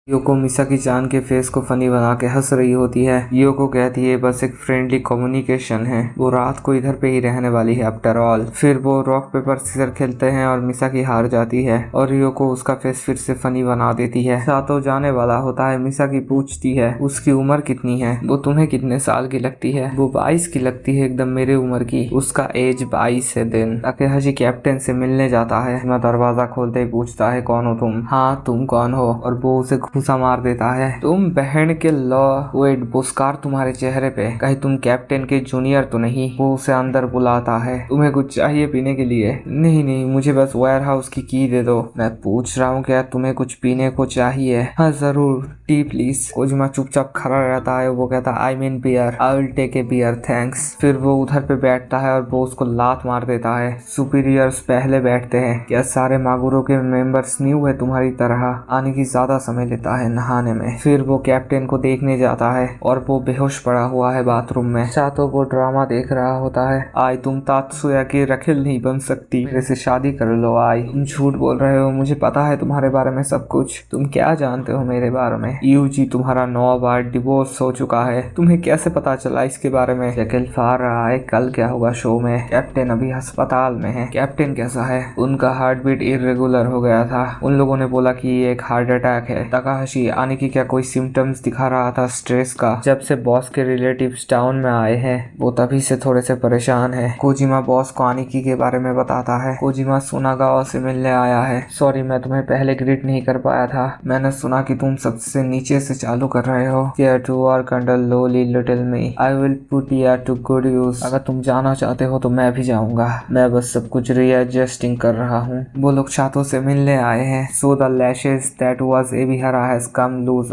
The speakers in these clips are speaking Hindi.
योको मिसाकी चान के फेस को फनी बना के हंस रही होती है। योको कहती है बस एक फ्रेंडली कम्युनिकेशन है, वो रात को इधर पे ही रहने वाली है आफ्टर ऑल। फिर वो रॉक पेपर सीजर खेलते हैं और मिसाकी हार जाती है और योको उसका फेस फिर से फनी बना देती है। सातो जाने वाला होता है। मिसाकी पूछती है उसकी उम्र कितनी है। वो तुम्हें कितने साल की लगती है। वो 22 की लगती है, एकदम मेरे उम्र की। उसका एज 22 है। दिन ताकेहाशी कैप्टन से मिलने जाता है। मैं दरवाजा खोलते ही पूछता है कौन हो तुम। हाँ तुम कौन हो। और वो उसे घूसा मार देता है। तुम बहन के लॉ वेट पुरस्कार तुम्हारे चेहरे पे, कहीं तुम कैप्टन के जूनियर तो नहीं। वो उसे अंदर बुलाता है। तुम्हें कुछ चाहिए पीने के लिए। नहीं नहीं, मुझे बस वेयर हाउस की की दे दो। मैं पूछ रहा हूँ क्या तुम्हें कुछ पीने को चाहिए। हाँ जरूर, टी प्लीज। कोजिमा चुपचाप खड़ा रहता है। वो कहता I mean beer, I will take a beer thanks. फिर वो उधर पे बैठता है और वो उसको लात मार देता है। सुपीरियर्स पहले बैठते हैं। क्या सारे मागुरो के मेंबर्स न्यू है तुम्हारी तरह। आने की ज्यादा समय लेता है नहाने में। फिर वो कैप्टन को देखने जाता है और वो बेहोश पड़ा हुआ है बाथरूम में। सातो वो ड्रामा देख रहा होता है। आई तुम तात्सुया की रखिल नहीं बन सकती, मेरे से शादी कर लो। आई तुम झूठ बोल रहे हो, मुझे पता है तुम्हारे बारे में सब कुछ। तुम क्या जानते हो मेरे बारे में। यूजी तुम्हारा 9 बार डिवोर्स हो चुका है। तुम्हें कैसे पता चला इसके बारे में। शक्ल फाड़ रहा है। कल क्या होगा शो में। कैप्टन अभी अस्पताल में है। कैप्टन कैसा है। उनका हार्ट बीट इरेगुलर हो गया था। उन लोगों ने बोला कि ये एक हार्ट अटैक है। तकाहाशी आने की क्या कोई सिम्टम्स दिखा रहा था स्ट्रेस का। जब से बॉस के रिलेटिव्स टाउन में आए हैं वो तभी से थोड़े से परेशान है। कोजिमा बॉस को आनिकी के बारे में बताता है। कोजिमा सुनागावा से मिलने आया है। सॉरी मैं तुम्हें पहले ग्रीट नहीं कर पाया था। मैंने सुना कि तुम सबसे नीचे से चालू कर रहे हो। Care to work under lowly little me, I will put you to good use. अगर तुम जाना चाहते हो तो मैं भी जाऊंगा। मैं बस सब कुछ रीएडजस्टिंग कर रहा हूँ। वो लोग छातों से मिलने आए हैं। So the lashes that was Ebihara has come loose.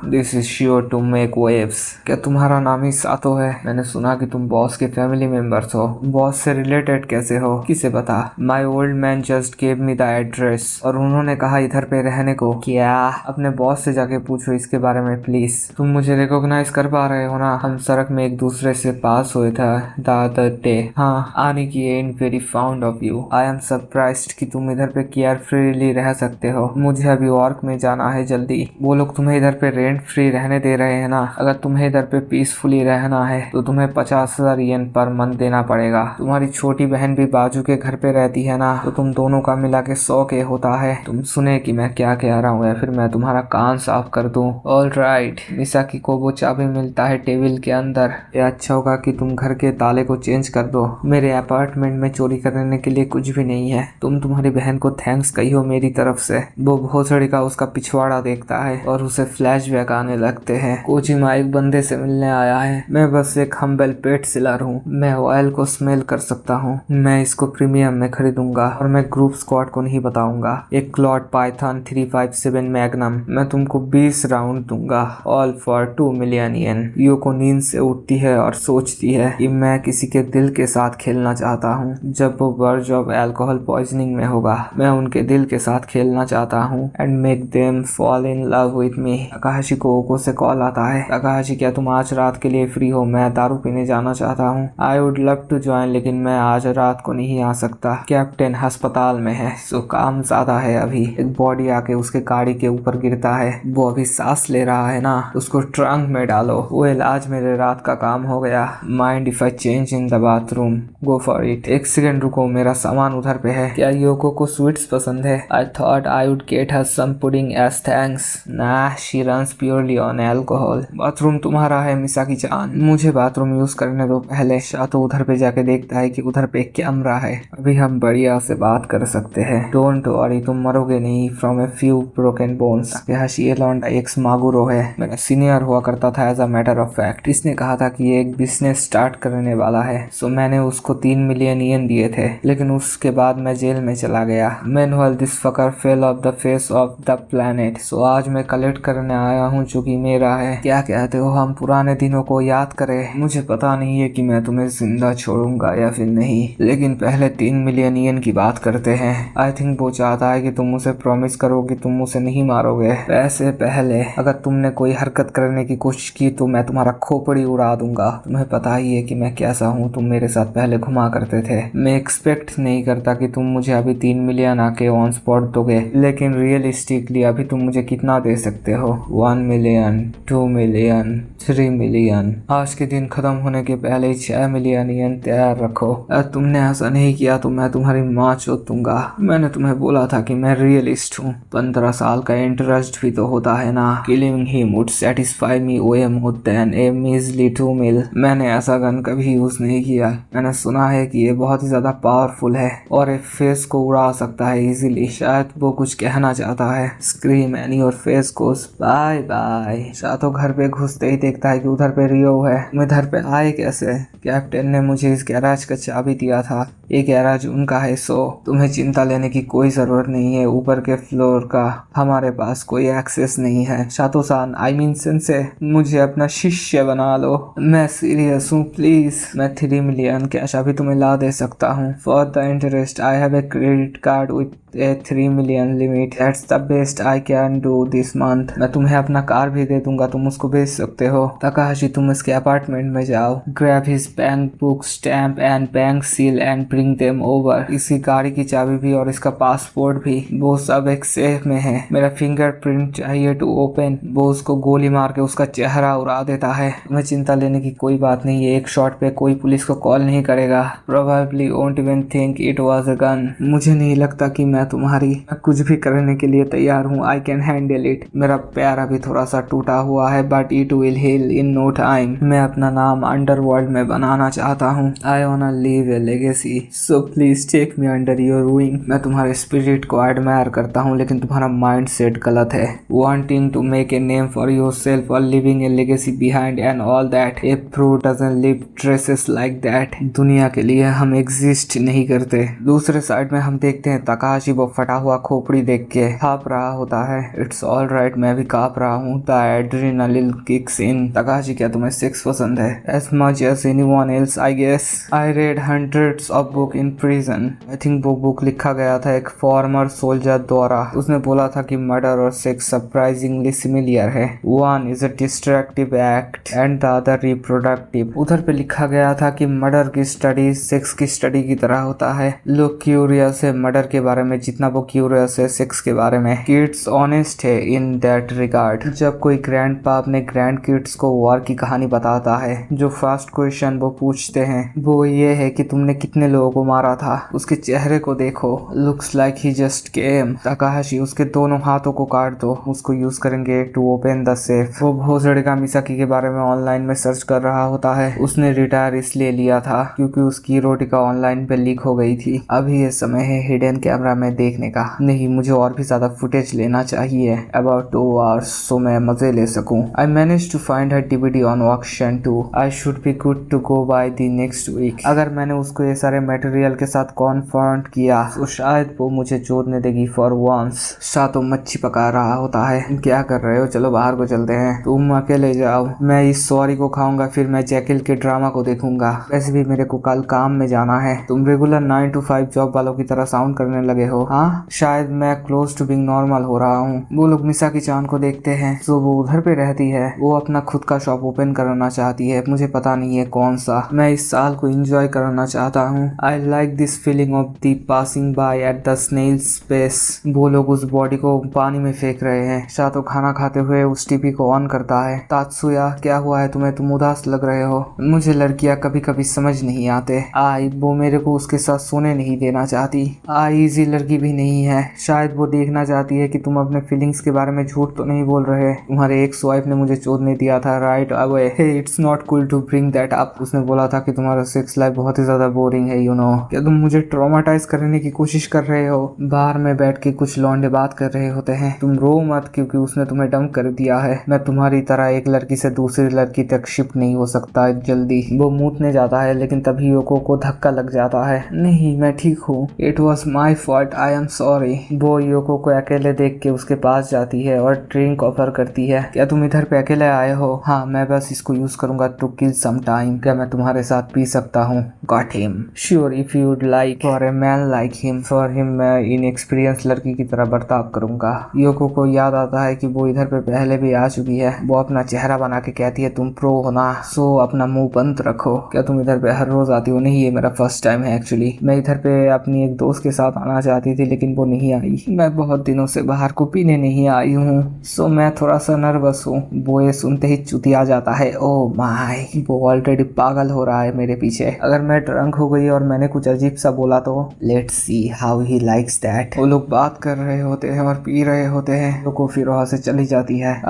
This is sure to make waves. क्या तुम्हारा नाम ही सातो है। मैंने सुना कि तुम बॉस के फैमिली मेंबर्स हो। बॉस से रिलेटेड कैसे हो। किसे पता। My old man just gave me the address और उन्होंने कहा इधर पे रहने को। क्या अपने बॉस से जाके पूछो इसके बारे में प्लीज। तुम मुझे रिकॉग्नाइज कर पा रहे हो ना। हम सड़क में एक दूसरे से पास हुए थे द अदर डे। हाँ आने की and very found of you. I am surprised कि तुम इधर पे केयर फ्रीली रह सकते हो। मुझे अभी वर्क में जाना है जल्दी। वो लोग तुम्हें इधर पे रेंट फ्री रहने दे रहे हैं ना। अगर तुम्हें इधर पे पीसफुली रहना है तो तुम्हें 50,000 येन पर मंथ देना पड़ेगा। तुम्हारी छोटी बहन भी बाजू के घर पे रहती है ना, तो तुम दोनों का मिला के 100 के होता है। तुम सुने कि मैं क्या कह रहा हूँ या फिर मैं तुम्हारा कान साफ कर दूं। All right. मिसाकी को वो चाबी मिलता है टेबल के अंदर। ये अच्छा होगा कि तुम घर के ताले को चेंज कर दो। मेरे अपार्टमेंट में चोरी करने के लिए कुछ भी नहीं है। तुम तुम्हारी बहन को थैंक्स कहियो मेरी तरफ से। वो भोसड़ी का उसका पिछवाड़ा देखता है और उसे फ्लैशबैक आने लगते हैं। कोजिमा एक बंदे से मिलने आया है। मैं बस एक हम्बल पेट सिलर हूँ। मैं ऑयल को स्मेल कर सकता हूँ। मैं इसको प्रीमियम में खरीदूंगा और मैं ग्रुप स्क्वाड को नहीं बताऊंगा। एक क्लॉड पाइथन 357 मैग्नम। मैं तुमको 20 राउंड दूंगा। ऑल फॉर 2 मिलियन येन। योको नींद से उठती है और सोचती है कि मैं किसी के दिल के साथ खेलना चाहता हूँ। जब वो वर्ज ऑफ अल्कोहल पॉइजनिंग में होगा मैं उनके दिल के साथ खेलना चाहता हूँ and make them fall in love with me. तकाहाशी को ओको से कॉल आता है। तकाहाशी क्या तुम आज रात के लिए फ्री हो। मैं दारू पीने जाना चाहता हूँ। I would love to join लेकिन मैं आज रात को नहीं आ सकता। कैप्टन अस्पताल में है सो काम ज्यादा है अभी। एक बॉडी आके उसके गाड़ी के ऊपर गिरता है। वो अभी सांस ले रहा है ना, उसको ट्रंक में डालो। वो इलाज मेरे रात का काम हो गया। Mind if I change in the bathroom. Go for it. एक सेकंड रुको, मेरा सामान उधर पे है। क्या योको को स्वीट्स पसंद है। I thought I would get her some pudding as thanks. ना she runs purely on alcohol. Bathroom तुम्हारा है मिसाकी चान। मुझे बाथरूम यूज करने दो पहले। तो उधर पे जाके देखता है कि उधर पे कैमरा है। अभी हम बढ़िया से बात कर सकते हैं। डोंट वरी तुम मरोगे नहीं from a few broken bones. Takahashi लौंडा एक्स मागुरो है। मेरा सीनियर हुआ करता था as a matter of fact. इसने कहा था कि ये एक बिजनेस स्टार्ट करने वाला है सो मैंने उसको 3 मिलियन येन दिए थे लेकिन उसके बाद मैं जेल में चला गया। Manuel this fucker fell off the face of the planet. So आज मैं कलेक्ट करने आया हूँ जो कि मेरा है। क्या कहते हो हम पुराने दिनों को याद करें। मुझे पता नहीं है कि मैं तुम्हें जिंदा छोड़ूंगा या फिर नहीं लेकिन पहले 3 मिलियन येन की बात करते हैं। आई थिंक वो चाहता है कि तुम उसे प्रॉमिस करो कि तुम उसे नहीं मारोगे। वैसे पहले अगर तुमने कोई हरकत करने की कोशिश की तो मैं तुम्हारा खोपड़ी उड़ा दूंगा। तुम्हें पता ही है कि मैं कैसा हूँ। तुम मेरे साथ पहले घुमा करते थे। मैं एक्सपेक्ट नहीं करता कि तुम मुझे अभी 3 मिलियन आके ऑन स्पॉट दोगे लेकिन रियलिस्टिकली अभी तुम मुझे कितने कितना दे सकते हो? 1 मिलियन, 2 मिलियन, 3 मिलियन। आज के दिन खत्म होने के पहले 6 मिलियन येन तैयार रखो। तुमने ऐसा नहीं किया तो मैं तुम्हारी माँ चोद दूंगा। मैंने तुम्हें बोला था कि मैं रियलिस्ट हूँ। 15 साल का इंटरेस्ट भी तो होता है ना। Killing him would satisfy me way more than a measly 2 mil। मैंने ऐसा गन कभी यूज नहीं किया। मैंने सुना है कि ये बहुत ही ज्यादा पावरफुल है और एक फेस को उड़ा सकता है इजीली। शायद वो कुछ कहना चाहता है। Scream and your face goes bye bye. शातो घर पे घुसते ही देखता है कि उधर पे रियो है। तुम इधर पे आए कैसे? कैप्टन ने मुझे इस गैराज का चाबी दिया था। ये गैराज उनका है, सो तुम्हें चिंता लेने की कोई जरूरत नहीं है। ऊपर के फ्लोर का हमारे पास कोई एक्सेस नहीं है। शातो सान, आई मीन सेंसे, मुझे अपना शिष्य बना लो। मैं सीरियस हूँ, प्लीज। मैं 3 मिलियन कैश अभी तुम्हें ला दे सकता हूँ। For the interest I have a credit card with A 3 million limit. That's the best I can do this month. मैं तुम्हें अपना कार भी दे दूंगा, तुम उसको भेज सकते हो। तकाहाशी, तुम इसके अपार्टमेंट में जाओ। Grab his bank book, stamp and bank seal and bring them over. इसकी गाड़ी की चाबी भी और इसका पासपोर्ट भी, वो सब एक सेफ में है। मेरा फिंगरप्रिंट चाहिए टू ओपन। वो उसको गोली मार के उसका चेहरा उड़ा देता है। तुम्हें चिंता लेने की कोई बात नहीं है। एक शॉट पे कोई पुलिस को कॉल नहीं करेगा। Probably won't even think it was a gun. मुझे नहीं लगता कि मैं कुछ भी करने के लिए तैयार हूँ। I can handle it. मेरा पैर अभी थोड़ा सा टूटा हुआ है but it will heal in no time. मैं अपना नाम अंडरवर्ल्ड में बनाना चाहता हूँ। I wanna leave a legacy, so please take me under your wing. मैं तुम्हारे स्पिरिट को एडमायर करता हूँ लेकिन तुम्हारा माइंड सेट गलत है। Wanting to make a name for yourself और living a legacy behind and all that. A pro doesn't leave traces like that. दुनिया के लिए हम एग्जिस्ट नहीं करते। दूसरे साइड में हम देखते हैं तकाहाशी वो फटा हुआ खोपड़ी देख के कांप रहा होता है। इट्स ऑल राइट, मैं भी कांप रहा हूँ। The adrenaline kicks in. Takahashi, क्या तुम्हें सेक्स पसंद है? As much as anyone else I guess. I read hundreds of book in prison. I think वो बुक लिखा गया था एक फॉर्मर सोल्जर द्वारा। उसने बोला था कि मर्डर और सेक्स सरप्राइजिंगली सिमिलियर है। One is a destructive act and the other reproductive. उधर पे लिखा गया था कि मर्डर की स्टडी सेक्स की स्टडी की तरह होता है। लोग क्यूरियस है मर्डर के बारे में जितना वो क्यूरियस है सेक्स के बारे में। किड्स ऑनेस्ट है इन दैट रिगार्ड। जब कोई ग्रैंडपा अपने ग्रैंड किड्स को वॉर की कहानी बताता है, जो फर्स्ट क्वेश्चन वो पूछते हैं वो ये है कि तुमने कितने लोगों को मारा था। उसके चेहरे को देखो, looks like he just came. तकाहाशी, उसके दोनों हाथों को काट दो, उसको यूज करेंगे टू ओपन द सेफ। वो भोसड़ी का मिसाकी के बारे में ऑनलाइन में सर्च कर रहा होता है। उसने रिटायर इसलिए लिया था क्योंकि उसकी रोटिका ऑनलाइन पे लीक हो गई थी। अभी ये समय है हिडन कैमरा में देखने का। नहीं, मुझे और भी ज्यादा फुटेज लेना चाहिए। अबाउट 2 आवर्स, सो मैं मजे ले सकूं। I manage to find her DVD on auction too. I should be good to go by the next week. अगर मैंने उसको ये सारे मटेरियल के साथ कॉन्फ्रंट किया तो शायद वो मुझे चोदने देगी फॉर वंस। शातो मच्छी पका रहा होता है। क्या कर रहे हो? चलो बाहर को चलते हैं। तुम अकेले जाओ, मैं इस सॉरी को खाऊंगा, फिर मैं जैकिल के ड्रामा को देखूंगा। वैसे भी मेरे को कल काम में जाना है। तुम रेगुलर 9 to 5 जॉब वालों की तरह साउंड करने लगे हो। हाँ, शायद मैं क्लोज टू बिंग नॉर्मल हो रहा हूँ। वो लोग मिसाकी चान को देखते हैं जो वो उधर पे रहती है। वो अपना खुद का शॉप ओपन करना चाहती है, मुझे पता नहीं है कौन सा। मैं इस साल को एंजॉय करना चाहता हूँ। I like this feeling of the passing by at the snail space. वो लोग उस बॉडी को पानी में फेंक रहे हैं। शातो खाना खाते हुए उस टीवी को ऑन करता है। तात्सुया, क्या हुआ है तुम्हें? तुम उदास लग रहे हो। मुझे लड़कियां कभी कभी समझ नहीं आते। आई, वो मेरे को उसके साथ सोने नहीं देना चाहती। आई इजी लड़की भी नहीं है। शायद वो देखना चाहती है कि तुम अपने फीलिंग्स के बारे में झूठ तो नहीं बोल रहे। तुम्हारे एक्स वाइफ ने मुझे चोदने दिया था, right away. It's not cool to bring that up. उसने बोला था कि तुम्हारा सेक्स लाइफ बहुत ही ज्यादा बोरिंग है, यू नो। क्या तुम मुझे ट्रॉमाटाइज करने की कोशिश कर रहे हो? बाहर में बैठ के कुछ लौंडे बात कर रहे होते हैं। तुम रो मत क्योंकि उसने तुम्हें डंप कर दिया है। मैं तुम्हारी तरह एक लड़की से दूसरी लड़की तक शिफ्ट नहीं हो सकता जल्दी। वो मूतने जाता है लेकिन तभी योको को धक्का लग जाता है। नहीं, मैं ठीक हूँ। It was my fault, I am sorry. वो योको को अकेले देख के उसके पास जाती है और ड्रिंक ऑफर करती है। क्या तुम इधर पे अकेले आए हो? हाँ, मैं बस इसको यूज करूंगा टू किल सम टाइम। क्या मैं तुम्हारे साथ पी सकता हूँ? Got him. Sure, if you'd like. For a man like him, for him मैं इनएक्सपीरियंस लड़की की तरह बर्ताव करूंगा। योको को याद आता है कि वो इधर पे पहले भी आ चुकी है। वो अपना चेहरा बना के कहती है तुम प्रो हो ना, सो अपना मुंह बंद रखो। क्या तुम इधर पे हर रोज आती हो? नहीं, ये मेरा फर्स्ट टाइम है एक्चुअली। मैं इधर पे अपनी एक दोस्त के साथ आना चाहती थी लेकिन वो नहीं आई। मैं बहुत दिनों से बाहर को पीने नहीं आई हूँ, सो मैं थोड़ा सा नर्वस हूँ। वो ये सुनते ही चुतिया जाता है। ओ माय, वो ऑलरेडी पागल हो रहा है मेरे पीछे। अगर मैं ड्रंक हो गई और मैंने कुछ अजीब सा बोला तो let's see how he likes that. वो लोग बात कर रहे होते हैं और पी रहे होते हैं, तो कॉफी वहां से चली जाती है।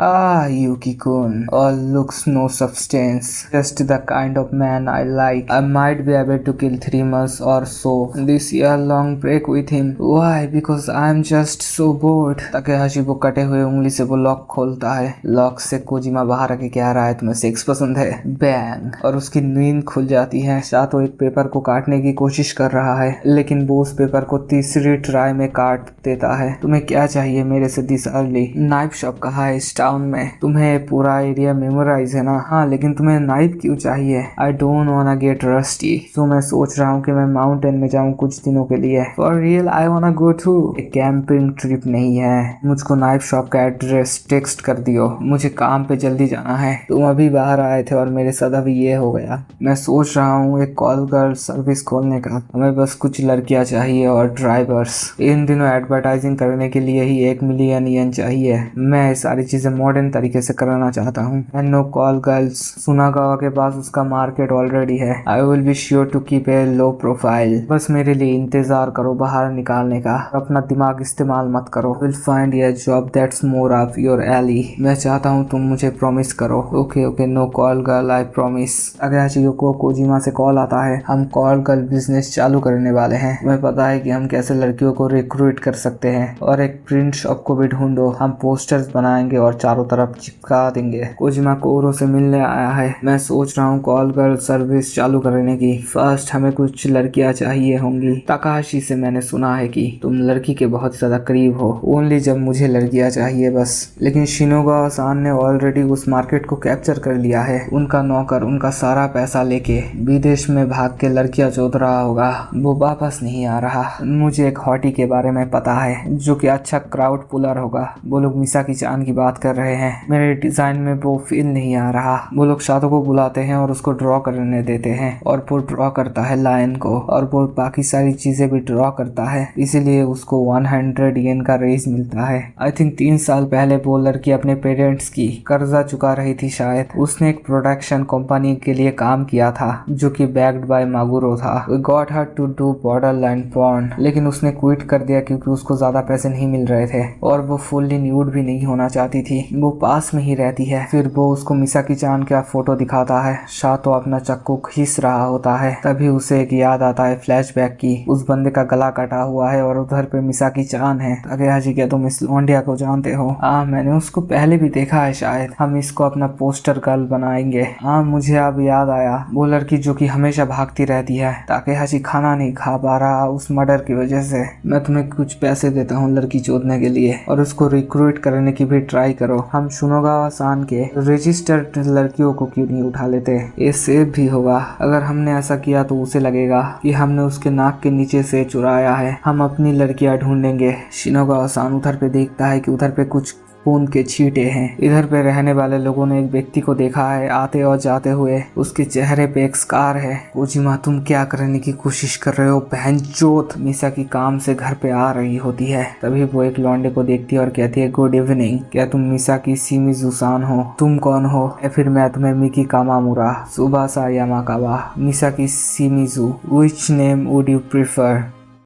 Yuki-kun, all looks no substance, just the kind of man I like. I might be able to kill 3 months or so this year-long break with him. Why? Because I'm just so bored. ताकेहाशी वो कटे हुए उंगली से वो लॉक खोलता है। लॉक से कोजिमा बाहर आके कह रहा है, तुम्हें सेक्स पसंद है? बैंग, और उसकी नींद खुल जाती है। साथ वो एक पेपर को काटने की कोशिश कर रहा है, लेकिन वो उस पेपर को तीसरी ट्राई में काट देता है। तुम्हें क्या चाहिए मेरे से दिस अर्ली? नाइफ शॉप कहाँ है इस टाउन में? तुम्हें पूरा एरिया मेमोराइज है ना? हाँ, लेकिन तुम्हें नाइफ क्यों चाहिए? I don't wanna get rusty, तो मैं सोच रहा हूँ कि मैं माउंटेन में जाऊँ कुछ दिनों के लिए। For real I wanna go too. एक कैंपिंग ट्रिप नहीं है। मुझको नाइफ शॉप का एड्रेस टेक्स्ट कर दियो, मुझे काम पे जल्दी जाना है। तुम अभी बाहर आए थे और मेरे साथ अभी ये हो गया। मैं सोच रहा हूँ एक कॉल गर्ल सर्विस खोलने का। हमें बस कुछ लड़कियाँ चाहिए और ड्राइवर्स। इन दिनों एडवर्टाइजिंग करने के लिए ही 1 मिलियन येन चाहिए। मैं सारी चीजें मॉडर्न तरीके से कराना चाहता हूँ। And no call girls. Sunagawa के पास उसका मार्केट ऑलरेडी है। I will be sure to keep a low profile. बस मेरे लिए इंतजार करो बाहर निकालने का। अपना दिमाग इस्तेमाल मत करो। Will find a job that's more of your alley. मैं चाहता हूँ तुम मुझे प्रॉमिस करो। Okay okay, no call girl, I promise. Takehashi को कोजिमा से कॉल आता है। हम कॉल गर्ल बिजनेस चालू करने वाले हैं। तुम्हें पता है कि हम कैसे लड़कियों को रिक्रूट कर सकते हैं। और एक प्रिंट शॉप को भी ढूंढो। हम पोस्टर्स बनाएंगे और चारों तरफ चिपका देंगे। कोजिमा कोरो से मिलने आया है। मैं सोच रहा हूँ कॉल गर्ल सर्विस चालू करने की। फर्स्ट हमें कुछ लड़कियां चाहिए होंगी। ताकेहाशी से मैंने सुना है कि तुम लड़की के बहुत ज्यादा करीब हो। ओनली जब मुझे लड़कियां चाहिए बस। लेकिन शिनोगावा-सान ने ऑलरेडी उस मार्केट को कैप्चर कर लिया है। उनका नौकर उनका सारा पैसा लेके विदेश में भाग के लड़कियां चोद रहा होगा। वो वापस नहीं आ रहा। मुझे एक हॉटी के बारे में पता है जो कि अच्छा क्राउड पुलर होगा। वो लोग मिसाकी-चान की बात कर रहे हैं। मेरे डिजाइन में वो फील नहीं आ रहा। वो लोग शादो को बुलाते हैं और उसको ड्रॉ करने देते हैं और वो ड्रॉ करता है लायन को और वो बाकी सारी चीजें भी ड्रॉ करता है। इसीलिए उसको 100 येन का रेज मिलता है। आई थिंक 3 साल पहले वो लड़की अपने पेरेंट्स की कर्जा चुका रही थी शायद। उसने एक प्रोडक्शन कंपनी के लिए काम किया था जो कि बैक्ड बाय मागुरो था। We got her to do borderline porn, लेकिन उसने क्विट कर दिया क्योंकि उसको ज्यादा पैसे नहीं मिल रहे थे और वो फुल्ली न्यूड भी नहीं होना चाहती थी। वो पास में ही रहती है। फिर वो उसको मिसाकी-चान का फोटो दिखाता है। शातो अपना चाकू खींच रहा होता है। तभी उसे एक याद आता है फ्लैशबैक की। उस बंदे का गला कटा हुआ है और उधर पे मिसाकी-चान है। ताकेहाशी, क्या तुम इस लौंडिया को जानते हो? हाँ, मैंने उसको पहले भी देखा है शायद। हम इसको अपना पोस्टर गर्ल बनाएंगे। हाँ, मुझे अब याद आया। वो लड़की जो कि हमेशा भागती रहती है। ताकेहाशी खाना नहीं खा पा रहा उस मर्डर की वजह से। मैं तुम्हें कुछ पैसे देता हूँ लड़की चोदने के लिए और उसको रिक्रूट करने की भी ट्राई करो। हम शिनोगावा-सान के रजिस्टर्ड लड़कियों को क्यों नहीं उठा लेते? ये सेफ भी होगा। अगर हमने ऐसा किया तो उसे लगेगा कि हमने उसके नाक के नीचे से चुराया है। हम अपनी लड़कियां ढूंढेंगे। शिनोगावा-सान उधर पे देखता है कि उधर पे कुछ खून के छींटे हैं। इधर पे रहने वाले लोगों ने एक व्यक्ति को देखा है आते और जाते हुए। उसके चेहरे पे एक स्कार है। कोजिमा, तुम क्या करने की कोशिश कर रहे हो? बहनचोद। मिसाकी काम से घर पे आ रही होती है। तभी वो एक लौंडे को देखती है और कहती है, गुड इवनिंग। क्या तुम मिसाकी शिमिजू-सान हो? तुम कौन हो? या फिर मैं तुम्हें Miki Kamamura, Tsubasa Yamakawa, Misaki Shimizu, which name would you prefer?